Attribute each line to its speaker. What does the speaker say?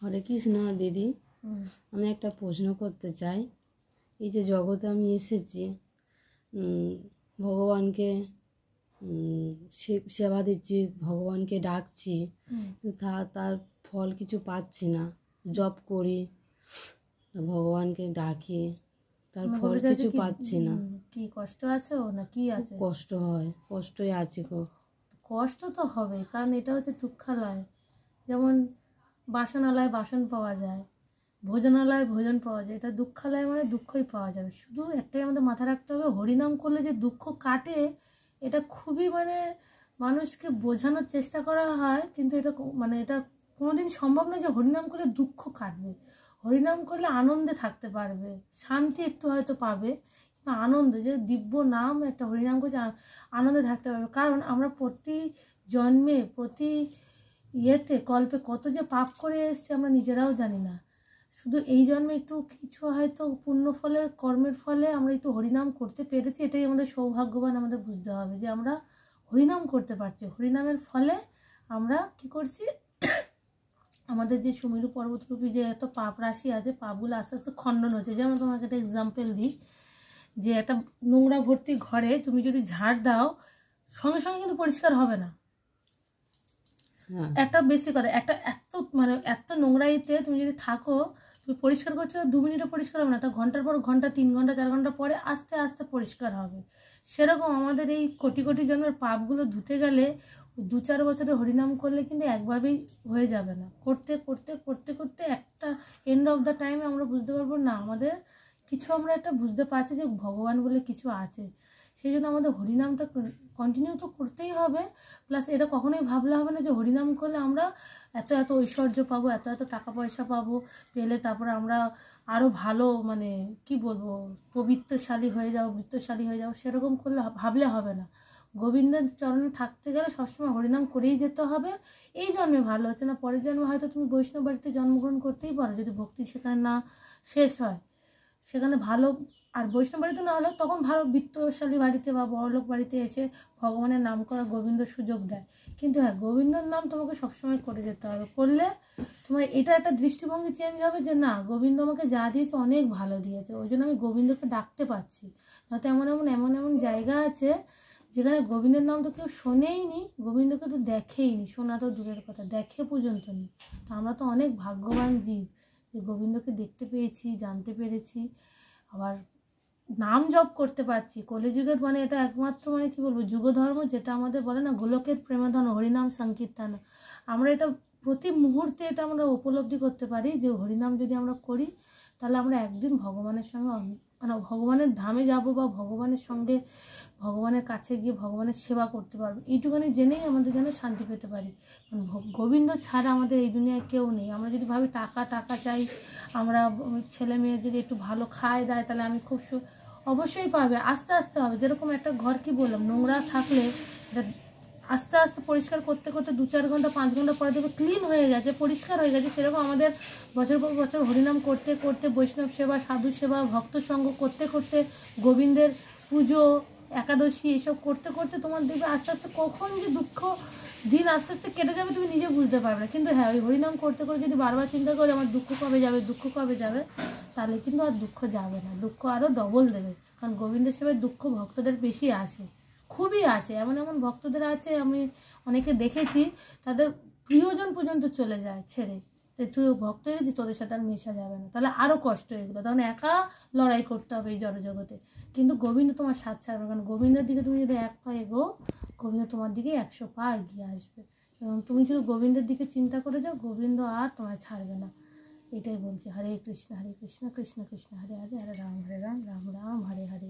Speaker 1: হরে কৃষ্ণ দিদি, আমি একটা প্রশ্ন করতে চাই। এই যে জগতে আমি এসেছি, ভগবানকে সেবা দিচ্ছি, ভগবানকে ডাকছি, তার ফল কিছু পাচ্ছি না। জপ করি, ভগবানকে ডাকি, তার ফল কিছু পাচ্ছি না।
Speaker 2: কি কষ্ট আছে না কি আছে?
Speaker 1: কষ্ট হয়, কষ্টই আছি গো।
Speaker 2: কষ্ট তো হবে, কারণ এটা হচ্ছে দুঃখালয়। যেমন বাসনালয় বাসন পাওয়া যায়, ভোজনালয় ভোজন পাওয়া যায়, এটা দুঃখালয় মানে দুঃখই পাওয়া যাবে। শুধু একটাই আমাদের মাথায় রাখতে হবে, হরিনাম করলে যে দুঃখ কাটে, এটা খুবই মানুষকে বোঝানোর চেষ্টা করা হয়, কিন্তু এটা এটা কোনোদিন সম্ভব নয় যে হরিনাম করলে দুঃখ কাটবে। হরিনাম করলে আনন্দে থাকতে পারবে, শান্তি একটু হয়তো পাবে, কিন্তু আনন্দ যে দিব্য নাম একটা হরিনাম করছে, আনন্দে থাকতে পারবে। কারণ আমরা প্রতি জন্মে প্রতি কল্পে কত যে পাপ করে এসেছি আমরা নিজেরাও জানি না। শুধু এই জন্মে একটু কিছু হয়তো পুণ্য ফলের কর্মের ফলে আমরা একটু হরিনাম করতে পেরেছি, এটাই আমাদের সৌভাগ্যবান। আমাদের বুঝতে হবে যে আমরা হরিনাম করতে পারছি। হরিনামের ফলে আমরা কি করছি, আমাদের যে সুমেরু পর্বতরূপী যে এত পাপ রাশি আছে, পাপগুলো আস্তে আস্তে খণ্ডন হচ্ছে। যেমন তোমাকে একটা এক্সাম্পল দিই, যে একটা নোংরা ভর্তি ঘরে তুমি যদি ঝাড় দাও, সঙ্গে সঙ্গে কিন্তু পরিষ্কার হবে না। একটা বেশি কথা, একটা এত নোংরাইতে তুমি যদি থাকো, তুমি পরিষ্কার করছো 2 মিনিটে পরিষ্কার হবে না, তা ঘন্টার পর ঘন্টা, 3 ঘন্টা 4 ঘন্টা পরে আস্তে আস্তে পরিষ্কার হবে। সেরকম আমাদের এই কোটি কোটি জন্মের পাপগুলো ধুতে গেলে 2-4 বছরে হরিনাম করলে কিন্তু একভাবেই হয়ে যাবে না। করতে করতে করতে করতে একটা এন্ড অফ দ্য টাইমে আমরা বুঝতে পারবো না, আমাদের কিছু আমরা একটা বুঝতে পারছি যে ভগবান বলে কিছু আছে। সেই জন্য আমাদের হরিনামটা কন্টিনিউ তো করতেই হবে। প্লাস এটা কখনোই ভাবলে হবে না যে হরিনাম করলে আমরা এত এত ঐশ্বর্য পাবো, এত এত টাকা পয়সা পাবো, পেলে তারপরে আমরা আরও ভালো কি বলবো পবিত্রশালী হয়ে যাবো, বৃত্তশালী হয়ে যাবো। সেরকম করলে ভাবলে হবে না। গোবিন্দের চরণে থাকতে গেলে সবসময় হরিনাম করেই যেতে হবে। এই জন্মে ভালো হচ্ছে না, পরের জন্মে হয়তো তুমি বৈষ্ণব বাড়িতে জন্মগ্রহণ করতেই পারো, যদি ভক্তি সেখানে না শেষ হয়, সেখানে ভালো। আর বৈষ্ণব বাড়িতে না হলেও তখন ভালো বৃত্তশালী বাড়িতে বা বড়লোক বাড়িতে এসে ভগবানের নাম করা গোবিন্দ সুযোগ দেয়। কিন্তু হ্যাঁ, গোবিন্দর নাম তোমাকে সবসময় করে যেতে হবে। করলে তোমার এটা একটা দৃষ্টিভঙ্গি চেঞ্জ হবে যে না, গোবিন্দ আমাকে যা দিয়েছে অনেক ভালো দিয়েছে, ওই জন্য আমি গোবিন্দকে ডাকতে পারছি। নয়তো এমন এমন এমন এমন জায়গা আছে যেখানে গোবিন্দের নাম তো কেউ শোনেই নি, গোবিন্দকে তো দেখেই নি, শোনা তো দূরের কথা, দেখে পর্যন্ত নি। তো আমরা তো অনেক ভাগ্যবান জীব যে গোবিন্দকে দেখতে পেয়েছি, জানতে পেরেছি, আবার নাম জপ করতে পারছি। কলিযুগের এটা একমাত্র কি বলবো যুগধর্ম, যেটা আমাদের বলে না গোলকের প্রেমধন হরিনাম সংকীর্তন। আমরা এটা প্রতি মুহূর্তে এটা আমরা উপলব্ধি করতে পারি যে হরিনাম যদি আমরা করি, তাহলে আমরা একদিন ভগবানের সঙ্গে ভগবানের ধামে যাব, বা ভগবানের সঙ্গে ভগবানের কাছে গিয়ে ভগবানের সেবা করতে পারবো। এইটুখানি জেনেই আমাদের যেন শান্তি পেতে পারি। গোবিন্দ ছাড়া আমাদের এই দুনিয়ায় কেউ নেই। আমরা যদি ভাবি টাকা টাকা চাই, আমরা ছেলে মেয়ে যদি একটু ভালো খায় দেয়, তাহলে আমি খুব অবশ্যই পাবে। আস্তে আস্তে হবে। যেরকম একটা ঘর কি বললাম, নোংরা থাকলে আস্তে আস্তে পরিষ্কার করতে করতে 2-4 ঘন্টা 5 ঘন্টা পরে দেখবে ক্লিন হয়ে গেছে, পরিষ্কার হয়ে গেছে। সেরকম আমাদের বছর পর বছর হরিনাম করতে করতে, বৈষ্ণব সেবা, সাধু সেবা, ভক্ত সঙ্গ করতে করতে, গোবিন্দের পুজো, একাদশী এসব করতে করতে তোমার দেখবে আস্তে আস্তে কখন যে দুঃখ দিন আস্তে আস্তে কেটে যাবে তুমি নিজে বুঝতে পারবে না। কিন্তু হ্যাঁ, ওই হরিনাম করতে করে যদি বারবার চিন্তা করে আমার দুঃখ কবে যাবে, দুঃখ কবে যাবে, তাহলে কিন্তু আর দুঃখ যাবে না, দুঃখ আরও ডবল দেবে। কারণ গোবিন্দের সেবায় দুঃখ ভক্তদের বেশি আসে, খুবই আসে। এমন এমন ভক্তদের আছে, আমি অনেকে দেখেছি, তাদের প্রিয়জন পর্যন্ত চলে যায় ছেড়ে, তো তুই ভক্ত হয়ে গেছিস, তোদের সাথে আর মেশা যাবে না, তাহলে আরও কষ্ট এগুলো। তখন একা লড়াই করতে হবে এই জড়জগতে। কিন্তু গোবিন্দ তোমার সাথ ছাড়বে, কারণ গোবিন্দের দিকে তুমি যদি 1 পা এগো, গোবিন্দ তোমার দিকে 100 পা এগিয়ে আসবে। এবং তুমি শুধু গোবিন্দের দিকে চিন্তা করে যাও, গোবিন্দ আর তোমায় ছাড়বে না। এটাই বলছি। হরে কৃষ্ণ কৃষ্ণ কৃষ্ণ হরে হরে, হরে রাম রাম রাম হরে হরে।